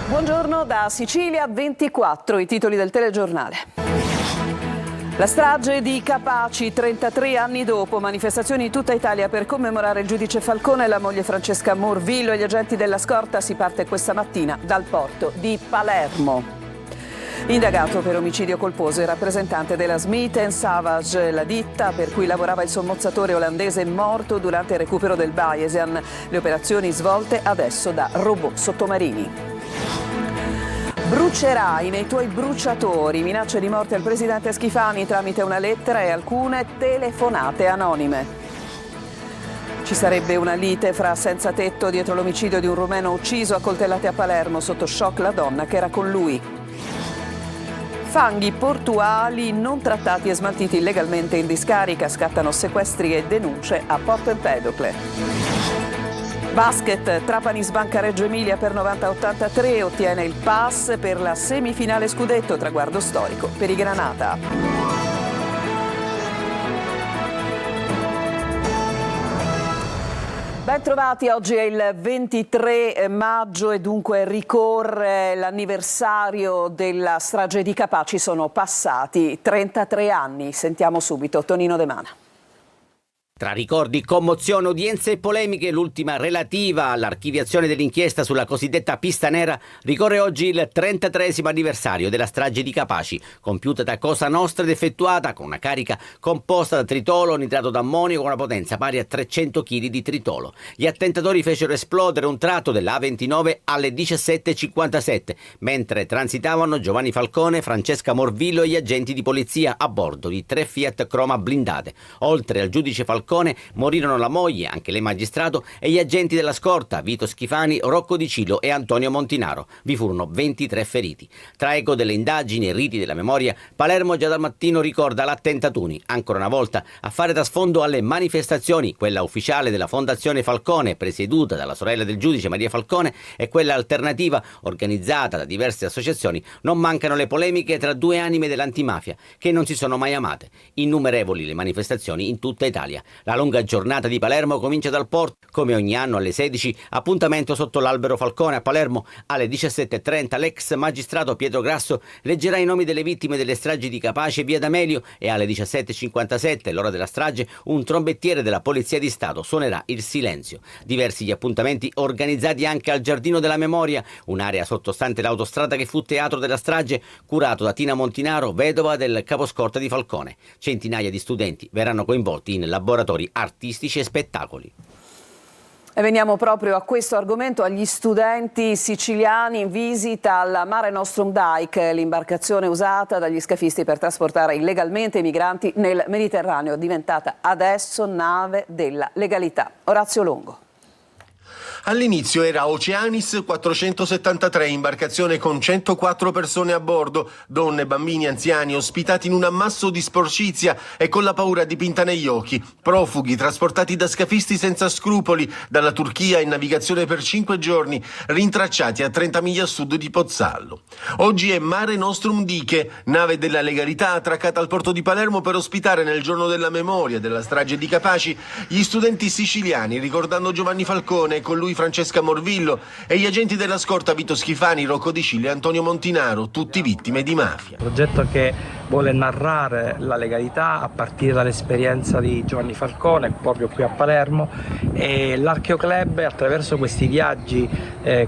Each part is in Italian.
Buongiorno da Sicilia 24, i titoli del telegiornale. La strage di Capaci, 33 anni dopo, manifestazioni in tutta Italia per commemorare il giudice Falcone e la moglie Francesca Morvillo e gli agenti della scorta. Si parte questa mattina dal porto di Palermo. Indagato per omicidio colposo il rappresentante della Smith & Savage, la ditta per cui lavorava il sommozzatore olandese morto durante il recupero del Bayesian. Le operazioni svolte adesso da robot sottomarini. Brucerai nei tuoi bruciatori, minacce di morte al presidente Schifani tramite una lettera e alcune telefonate anonime. Ci sarebbe una lite fra senza tetto dietro l'omicidio di un rumeno ucciso a coltellate a Palermo, sotto shock la donna che era con lui. Fanghi portuali non trattati e smaltiti illegalmente in discarica, scattano sequestri e denunce a Porto Empedocle. Basket, Trapani sbanca Reggio Emilia per 90-83, ottiene il pass per la semifinale scudetto, traguardo storico per i Granata. Ben trovati, oggi è il 23 maggio e dunque ricorre l'anniversario della strage di Capaci. Sono passati 33 anni, sentiamo subito Tonino De Mana. Tra ricordi, commozione, udienze e polemiche, l'ultima relativa all'archiviazione dell'inchiesta sulla cosiddetta pista nera, ricorre oggi il 33esimo anniversario della strage di Capaci, compiuta da Cosa Nostra ed effettuata con una carica composta da tritolo, nitrato d'ammonico con una potenza pari a 300 kg di tritolo. Gli attentatori fecero esplodere un tratto della A29 alle 17:57, mentre transitavano Giovanni Falcone, Francesca Morvillo e gli agenti di polizia a bordo di 3 Fiat Croma blindate. Oltre al giudice Falcone morirono la moglie, anche lei magistrato, e gli agenti della scorta, Vito Schifani, Rocco Di Cilo e Antonio Montinaro. Vi furono 23 feriti. Tra eco delle indagini e riti della memoria, Palermo già dal mattino ricorda l'attentatuni, ancora una volta a fare da sfondo alle manifestazioni, quella ufficiale della Fondazione Falcone, presieduta dalla sorella del giudice Maria Falcone, e quella alternativa, organizzata da diverse associazioni. Non mancano le polemiche tra due anime dell'antimafia, che non si sono mai amate. Innumerevoli le manifestazioni in tutta Italia. La lunga giornata di Palermo comincia dal porto, come ogni anno alle 16, appuntamento sotto l'albero Falcone a Palermo. Alle 17:30 l'ex magistrato Pietro Grasso leggerà i nomi delle vittime delle stragi di Capaci e Via D'Amelio e alle 17:57, l'ora della strage, un trombettiere della Polizia di Stato suonerà il silenzio. Diversi gli appuntamenti organizzati anche al Giardino della Memoria, un'area sottostante l'autostrada che fu teatro della strage, curato da Tina Montinaro, vedova del caposcorta di Falcone. Centinaia di studenti verranno coinvolti in laboratori artistici e spettacoli. E veniamo proprio a questo argomento, agli studenti siciliani in visita alla Mare Nostrum Dike, l'imbarcazione usata dagli scafisti per trasportare illegalmente i migranti nel Mediterraneo, diventata adesso nave della legalità. Orazio Longo. All'inizio era Oceanis 473, imbarcazione con 104 persone a bordo, donne, bambini, anziani, ospitati in un ammasso di sporcizia e con la paura dipinta negli occhi. Profughi trasportati da scafisti senza scrupoli dalla Turchia in navigazione per 5 giorni, rintracciati a 30 miglia a sud di Pozzallo. Oggi è Mare Nostrum Dike, nave della legalità attraccata al porto di Palermo per ospitare nel giorno della memoria della strage di Capaci gli studenti siciliani, ricordando Giovanni Falcone e con lui Francesca Morvillo e gli agenti della scorta Vito Schifani, Rocco Di Cilo e Antonio Montinaro, tutti vittime di mafia. Progetto che vuole narrare la legalità a partire dall'esperienza di Giovanni Falcone proprio qui a Palermo, e l'Archeo Club attraverso questi viaggi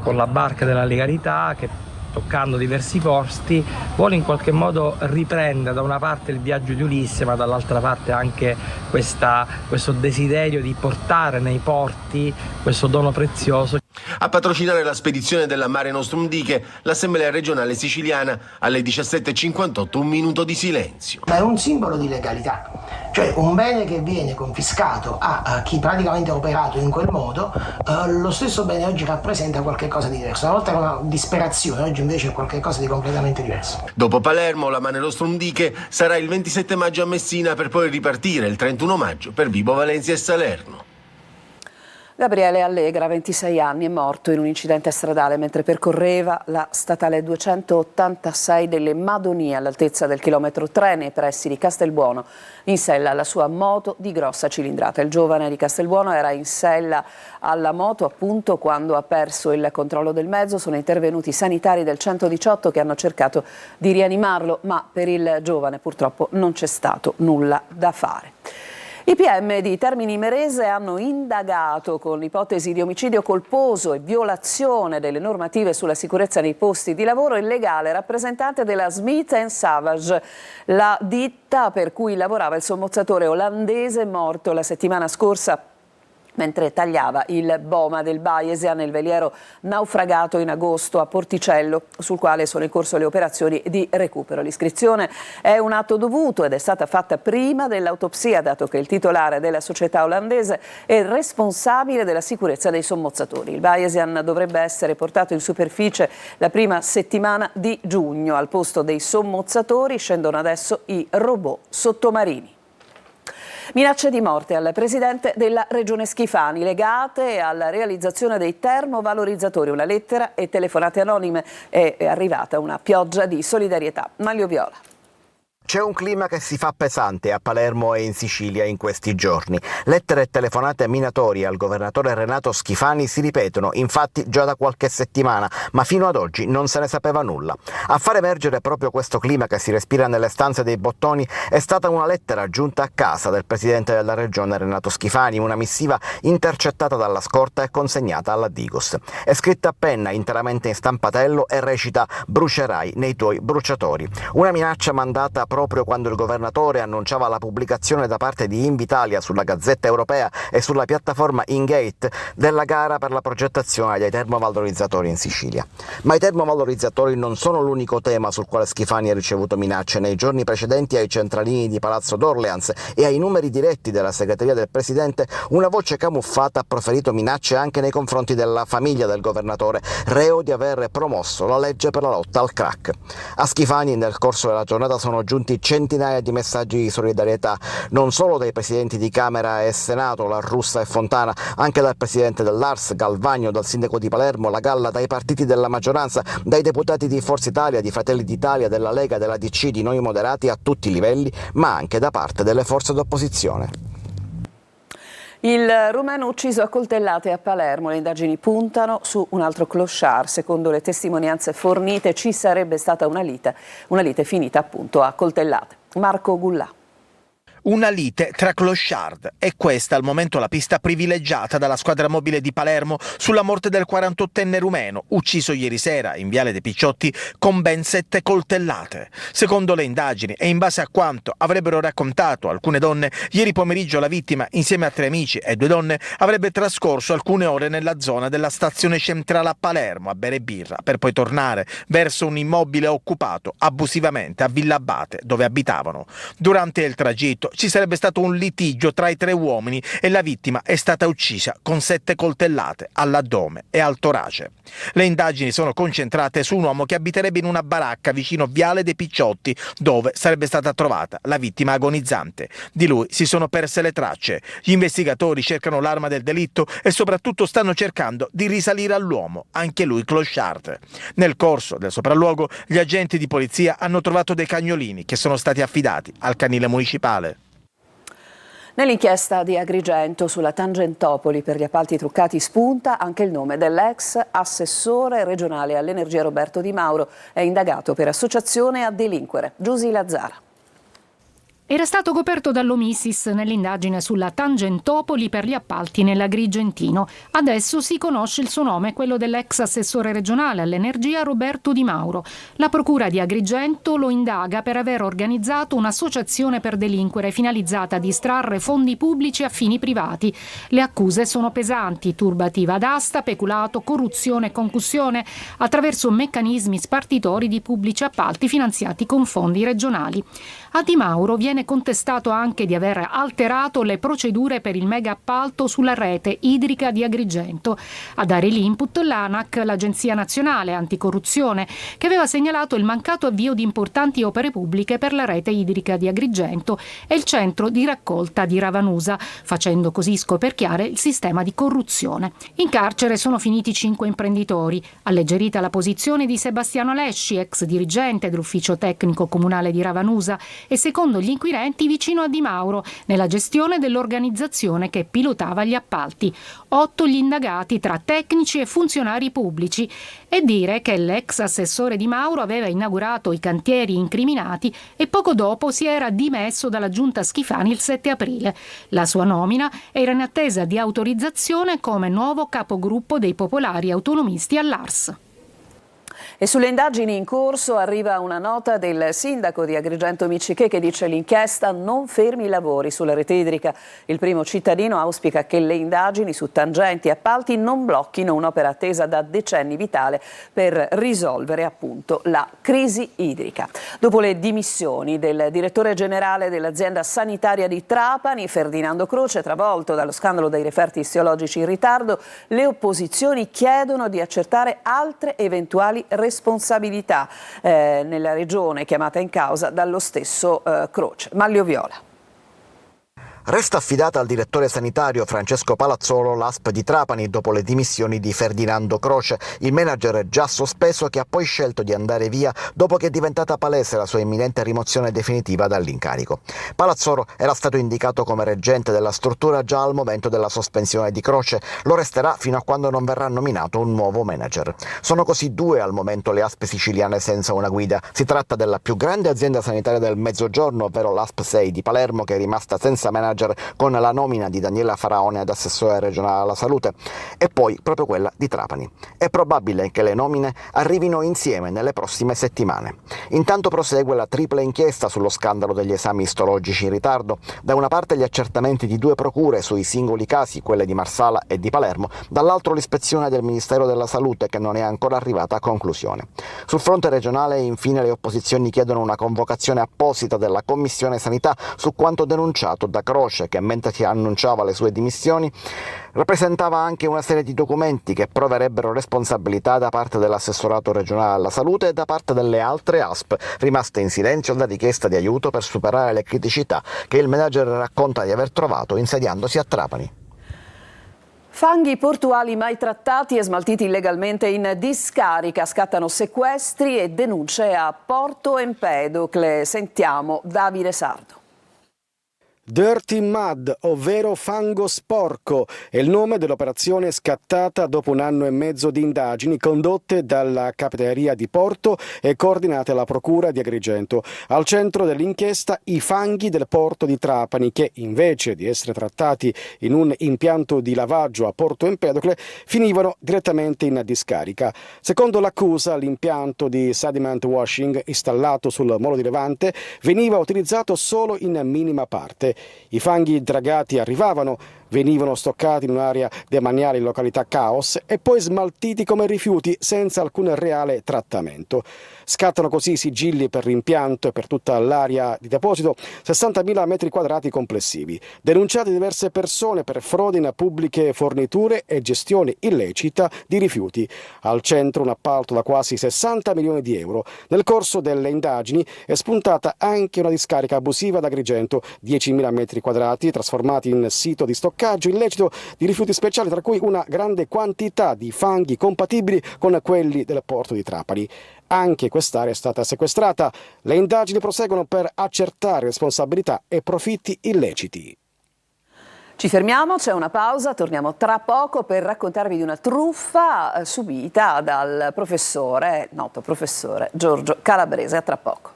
con la barca della legalità, che toccando diversi posti vuole in qualche modo riprendere da una parte il viaggio di Ulisse, ma dall'altra parte anche questo desiderio di portare nei porti questo dono prezioso. A patrocinare la spedizione della Mare Nostrum Dike, l'Assemblea regionale siciliana, alle 17:58 un minuto di silenzio. Ma è un simbolo di legalità, cioè un bene che viene confiscato a chi praticamente ha operato in quel modo, lo stesso bene oggi rappresenta qualche cosa di diverso. Una volta era una disperazione, oggi invece è qualcosa di completamente diverso. Dopo Palermo, la Mare Nostrum Dike sarà il 27 maggio a Messina per poi ripartire il 31 maggio per Vibo Valentia e Salerno. Gabriele Allegra, 26 anni, è morto in un incidente stradale mentre percorreva la statale 286 delle Madonie all'altezza del chilometro 3 nei pressi di Castelbuono, in sella alla sua moto di grossa cilindrata. Il giovane di Castelbuono era in sella alla moto appunto quando ha perso il controllo del mezzo. Sono intervenuti i sanitari del 118 che hanno cercato di rianimarlo, ma per il giovane purtroppo non c'è stato nulla da fare. I PM di Termini Imerese hanno indagato con l'ipotesi di omicidio colposo e violazione delle normative sulla sicurezza nei posti di lavoro il legale rappresentante della Smith & Savage, la ditta per cui lavorava il sommozzatore olandese morto la settimana scorsa mentre tagliava il boma del Baiesia nel veliero naufragato in agosto a Porticello, sul quale sono in corso le operazioni di recupero. L'iscrizione è un atto dovuto ed è stata fatta prima dell'autopsia, dato che il titolare della società olandese è il responsabile della sicurezza dei sommozzatori. Il Bayesian dovrebbe essere portato in superficie la prima settimana di giugno. Al posto dei sommozzatori scendono adesso i robot sottomarini. Minacce di morte al presidente della Regione Schifani legate alla realizzazione dei termovalorizzatori. Una lettera e telefonate anonime, è arrivata una pioggia di solidarietà. Maglio Viola. C'è un clima che si fa pesante a Palermo e in Sicilia in questi giorni. Lettere e telefonate minatorie al governatore Renato Schifani si ripetono, infatti, già da qualche settimana, ma fino ad oggi non se ne sapeva nulla. A far emergere proprio questo clima che si respira nelle stanze dei bottoni è stata una lettera giunta a casa del presidente della regione Renato Schifani, una missiva intercettata dalla scorta e consegnata alla Digos. È scritta a penna, interamente in stampatello e recita «Brucerai nei tuoi bruciatori». Una minaccia mandata proprio quando il governatore annunciava la pubblicazione da parte di Invitalia sulla Gazzetta Europea e sulla piattaforma Ingate della gara per la progettazione dei termovalorizzatori in Sicilia. Ma i termovalorizzatori non sono l'unico tema sul quale Schifani ha ricevuto minacce. Nei giorni precedenti ai centralini di Palazzo d'Orleans e ai numeri diretti della segreteria del presidente, una voce camuffata ha proferito minacce anche nei confronti della famiglia del governatore, reo di aver promosso la legge per la lotta al crack. A Schifani nel corso della giornata sono giunti centinaia di messaggi di solidarietà, non solo dai presidenti di Camera e Senato, La Russa e Fontana, anche dal presidente dell'Ars, Galvagno, dal sindaco di Palermo, La Galla, dai partiti della maggioranza, dai deputati di Forza Italia, di Fratelli d'Italia, della Lega, della DC, di Noi Moderati a tutti i livelli, ma anche da parte delle forze d'opposizione. Il rumeno ucciso a coltellate a Palermo. Le indagini puntano su un altro clochard. Secondo le testimonianze fornite ci sarebbe stata una lite finita appunto a coltellate. Marco Gullà. Una lite tra clochard. È questa al momento la pista privilegiata dalla squadra mobile di Palermo sulla morte del 48enne rumeno, ucciso ieri sera in Viale dei Picciotti con ben 7 coltellate. Secondo le indagini e in base a quanto avrebbero raccontato alcune donne, ieri pomeriggio la vittima, insieme a 3 amici e 2 donne, avrebbe trascorso alcune ore nella zona della stazione centrale a Palermo a bere birra, per poi tornare verso un immobile occupato abusivamente a Villa Abate, dove abitavano. Durante il tragitto ci sarebbe stato un litigio tra i 3 uomini e la vittima è stata uccisa con 7 coltellate all'addome e al torace. Le indagini sono concentrate su un uomo che abiterebbe in una baracca vicino Viale dei Picciotti, dove sarebbe stata trovata la vittima agonizzante. Di lui si sono perse le tracce. Gli investigatori cercano l'arma del delitto e soprattutto stanno cercando di risalire all'uomo, anche lui clochard. Nel corso del sopralluogo gli agenti di polizia hanno trovato dei cagnolini che sono stati affidati al canile municipale. Nell'inchiesta di Agrigento sulla Tangentopoli per gli appalti truccati spunta anche il nome dell'ex assessore regionale all'energia Roberto Di Mauro, è indagato per associazione a delinquere. Giusy Lazzara. Era stato coperto dall'Omissis nell'indagine sulla Tangentopoli per gli appalti nell'Agrigentino. Adesso si conosce il suo nome, quello dell'ex assessore regionale all'energia Roberto Di Mauro. La procura di Agrigento lo indaga per aver organizzato un'associazione per delinquere finalizzata a distrarre fondi pubblici a fini privati. Le accuse sono pesanti: turbativa d'asta, peculato, corruzione e concussione attraverso meccanismi spartitori di pubblici appalti finanziati con fondi regionali. A Di Mauro viene viene contestato anche di aver alterato le procedure per il mega appalto sulla rete idrica di Agrigento. A dare l'input l'ANAC, l'Agenzia Nazionale Anticorruzione, che aveva segnalato il mancato avvio di importanti opere pubbliche per la rete idrica di Agrigento e il centro di raccolta di Ravanusa, facendo così scoperchiare il sistema di corruzione. In carcere sono finiti 5 imprenditori. Alleggerita la posizione di Sebastiano Lesci, ex dirigente dell'ufficio tecnico comunale di Ravanusa e secondo gli inquirenti vicino a Di Mauro nella gestione dell'organizzazione che pilotava gli appalti. 8 gli indagati tra tecnici e funzionari pubblici, e dire che l'ex assessore Di Mauro aveva inaugurato i cantieri incriminati e poco dopo si era dimesso dalla giunta Schifani il 7 aprile. La sua nomina era in attesa di autorizzazione come nuovo capogruppo dei popolari autonomisti all'ARS. E sulle indagini in corso arriva una nota del sindaco di Agrigento Miccichè che dice: l'inchiesta non fermi i lavori sulla rete idrica. Il primo cittadino auspica che le indagini su tangenti e appalti non blocchino un'opera attesa da decenni vitale per risolvere appunto la crisi idrica. Dopo le dimissioni del direttore generale dell'azienda sanitaria di Trapani, Ferdinando Croce, travolto dallo scandalo dei referti istiologici in ritardo, le opposizioni chiedono di accertare altre eventuali responsabilità nella regione chiamata in causa dallo stesso Croce. Maglio Viola. Resta affidata al direttore sanitario Francesco Palazzolo l'ASP di Trapani dopo le dimissioni di Ferdinando Croce, il manager già sospeso che ha poi scelto di andare via dopo che è diventata palese la sua imminente rimozione definitiva dall'incarico. Palazzolo era stato indicato come reggente della struttura già al momento della sospensione di Croce, lo resterà fino a quando non verrà nominato un nuovo manager. Sono così 2 al momento le ASP siciliane senza una guida. Si tratta della più grande azienda sanitaria del Mezzogiorno, ovvero l'ASP 6 di Palermo, che è rimasta senza manager con la nomina di Daniela Faraone ad assessore regionale alla salute, e poi proprio quella di Trapani. È probabile che le nomine arrivino insieme nelle prossime settimane. Intanto prosegue la tripla inchiesta sullo scandalo degli esami istologici in ritardo. Da una parte gli accertamenti di 2 procure sui singoli casi, quelle di Marsala e di Palermo, dall'altro l'ispezione del Ministero della Salute che non è ancora arrivata a conclusione. Sul fronte regionale infine le opposizioni chiedono una convocazione apposita della Commissione Sanità su quanto denunciato da Croce, che mentre si annunciava le sue dimissioni rappresentava anche una serie di documenti che proverebbero responsabilità da parte dell'assessorato regionale alla salute e da parte delle altre ASP, rimaste in silenzio alla richiesta di aiuto per superare le criticità che il manager racconta di aver trovato insediandosi a Trapani. Fanghi portuali mai trattati e smaltiti illegalmente in discarica, scattano sequestri e denunce a Porto Empedocle. Sentiamo Davide Sardo. Dirty Mud, ovvero fango sporco, è il nome dell'operazione scattata dopo 1 anno e mezzo di indagini condotte dalla Capitaneria di Porto e coordinate alla Procura di Agrigento. Al centro dell'inchiesta i fanghi del porto di Trapani che, invece di essere trattati in un impianto di lavaggio a Porto Empedocle, finivano direttamente in discarica. Secondo l'accusa, l'impianto di sediment washing installato sul molo di Levante veniva utilizzato solo in minima parte. I fanghi dragati arrivavano, venivano stoccati in un'area demaniale in località Caos e poi smaltiti come rifiuti senza alcun reale trattamento. Scattano così i sigilli per l'impianto e per tutta l'area di deposito 60.000 metri quadrati complessivi. Denunciate diverse persone per frode in pubbliche forniture e gestione illecita di rifiuti. Al centro un appalto da quasi 60 milioni di euro. Nel corso delle indagini è spuntata anche una discarica abusiva ad Agrigento, 10.000 metri quadrati trasformati in sito di stoccaggio illecito di rifiuti speciali, tra cui una grande quantità di fanghi compatibili con quelli del porto di Trapani. Anche quest'area è stata sequestrata. Le indagini proseguono per accertare responsabilità e profitti illeciti. Ci fermiamo, c'è una pausa, torniamo tra poco per raccontarvi di una truffa subita dal noto professore Giorgio Calabrese. A tra poco.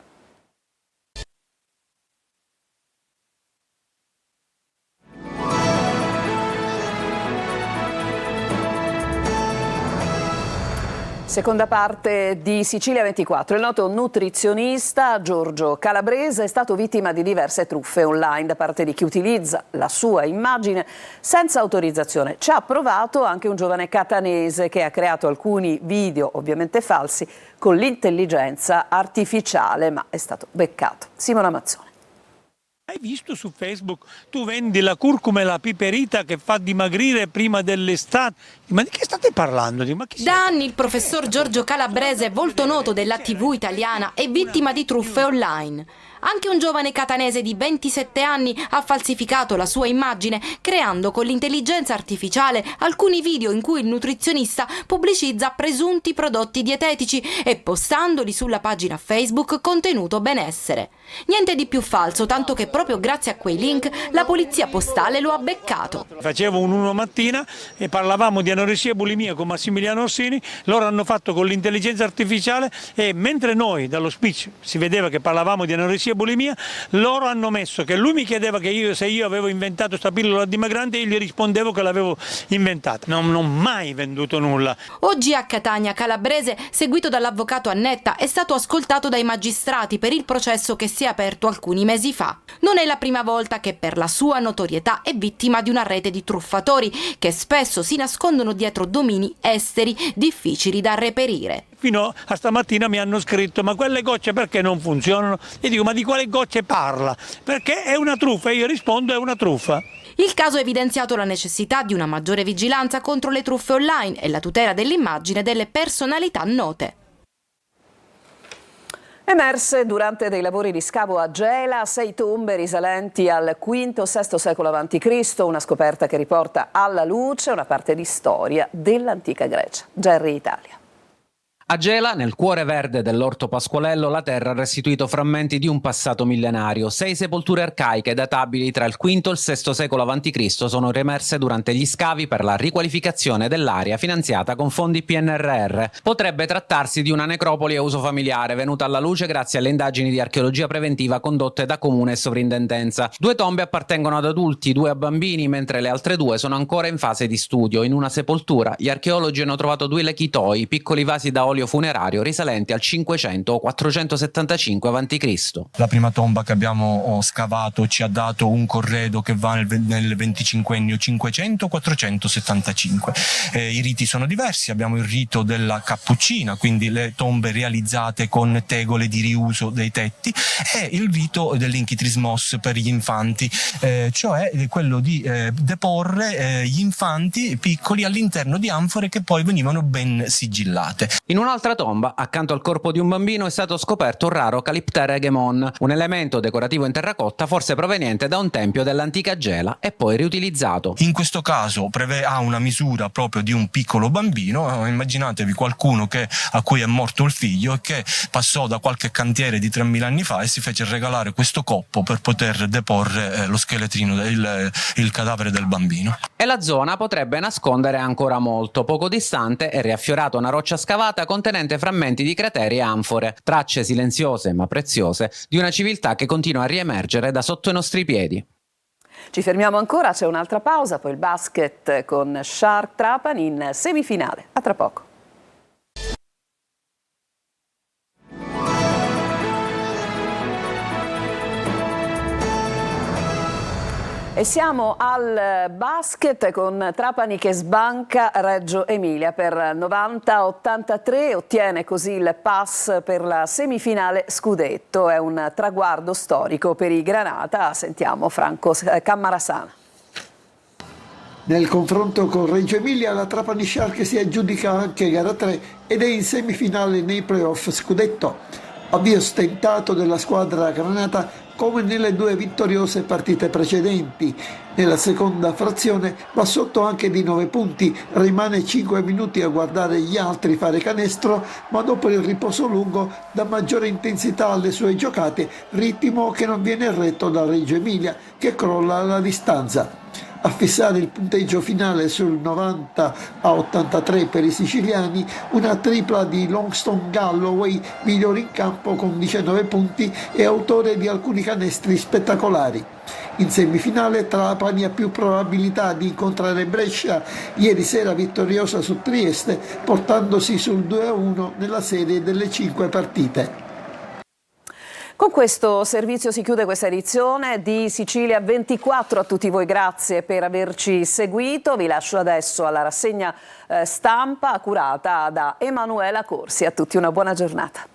Seconda parte di Sicilia 24. Il noto nutrizionista Giorgio Calabrese è stato vittima di diverse truffe online da parte di chi utilizza la sua immagine senza autorizzazione. Ci ha provato anche un giovane catanese che ha creato alcuni video, ovviamente falsi, con l'intelligenza artificiale, ma è stato beccato. Simona Mazzoni. Hai visto su Facebook, tu vendi la curcuma e la piperita che fa dimagrire prima dell'estate? Ma di che state parlando? Ma chi da anni il professor Giorgio Calabrese, volto noto della TV italiana, è vittima di truffe online. Anche un giovane catanese di 27 anni ha falsificato la sua immagine, creando con l'intelligenza artificiale alcuni video in cui il nutrizionista pubblicizza presunti prodotti dietetici e postandoli sulla pagina Facebook contenuto benessere. Niente di più falso, tanto che proprio grazie a quei link la polizia postale lo ha beccato. Facevo un 1 mattina e parlavamo di anoressia e bulimia con Massimiliano Orsini, loro hanno fatto con l'intelligenza artificiale e mentre noi dallo speech si vedeva che parlavamo di anoressia e bulimia, loro hanno messo che lui mi chiedeva che se io avevo inventato questa pillola dimagrante e io gli rispondevo che l'avevo inventata. Non ho mai venduto nulla. Oggi a Catania Calabrese, seguito dall'avvocato Annetta, è stato ascoltato dai magistrati per il processo che si è aperto alcuni mesi fa. Non è la prima volta che per la sua notorietà è vittima di una rete di truffatori che spesso si nascondono dietro domini esteri difficili da reperire. Fino a stamattina mi hanno scritto: ma quelle gocce perché non funzionano? E dico: ma di quale gocce parla? Perché è una truffa, e io rispondo: è una truffa. Il caso ha evidenziato la necessità di una maggiore vigilanza contro le truffe online e la tutela dell'immagine delle personalità note. Emerse durante dei lavori di scavo a Gela 6 tombe risalenti al V-VI secolo a.C., una scoperta che riporta alla luce una parte di storia dell'antica Grecia. Gerry Italia. A Gela, nel cuore verde dell'Orto Pasqualello, la terra ha restituito frammenti di un passato millenario. 6 sepolture arcaiche databili tra il V e il VI secolo a.C. sono riemerse durante gli scavi per la riqualificazione dell'area finanziata con fondi PNRR. Potrebbe trattarsi di una necropoli a uso familiare venuta alla luce grazie alle indagini di archeologia preventiva condotte da comune e sovrintendenza. 2 tombe appartengono ad adulti, 2 a bambini, mentre le altre 2 sono ancora in fase di studio. In una sepoltura gli archeologi hanno trovato 2 lechitoi, piccoli vasi da olio funerario risalenti al 500 o 475 a.C. La prima tomba che abbiamo scavato ci ha dato un corredo che va nel 25ennio 500-475. I riti sono diversi, abbiamo il rito della cappuccina, quindi le tombe realizzate con tegole di riuso dei tetti, e il rito dell'inchitrismos per gli infanti, cioè quello di deporre gli infanti piccoli all'interno di anfore che poi venivano ben sigillate. In un'altra tomba, accanto al corpo di un bambino, è stato scoperto un raro Caliptere Egemon, un elemento decorativo in terracotta forse proveniente da un tempio dell'antica Gela e poi riutilizzato. In questo caso ha una misura proprio di un piccolo bambino. Immaginatevi qualcuno a cui è morto il figlio e che passò da qualche cantiere di 3000 anni fa e si fece regalare questo coppo per poter deporre lo scheletrino, il cadavere del bambino. E la zona potrebbe nascondere ancora molto. Poco distante è riaffiorata una roccia scavata contenente frammenti di crateri e anfore, tracce silenziose ma preziose di una civiltà che continua a riemergere da sotto i nostri piedi. Ci fermiamo ancora, c'è un'altra pausa, poi il basket con Shark Trapani in semifinale. A tra poco. E siamo al basket con Trapani che sbanca Reggio Emilia per 90-83, ottiene così il pass per la semifinale scudetto. È un traguardo storico per i Granata. Sentiamo Franco Cammarasana. Nel confronto con Reggio Emilia la Trapani Shark si aggiudica anche gara 3 ed è in semifinale nei playoff scudetto. Avvio stentato della squadra granata come nelle 2 vittoriose partite precedenti. Nella seconda frazione va sotto anche di 9 punti, rimane 5 minuti a guardare gli altri fare canestro, ma dopo il riposo lungo dà maggiore intensità alle sue giocate, ritmo che non viene retto da Reggio Emilia, che crolla la distanza. A fissare il punteggio finale sul 90-83 per i siciliani, una tripla di Longston Galloway, migliore in campo con 19 punti e autore di alcuni canestri spettacolari. In semifinale Trapani ha più probabilità di incontrare Brescia, ieri sera vittoriosa su Trieste, portandosi sul 2-1 nella serie delle 5 partite. Con questo servizio si chiude questa edizione di Sicilia 24. A tutti voi grazie per averci seguito. Vi lascio adesso alla rassegna stampa curata da Emanuela Corsi. A tutti una buona giornata.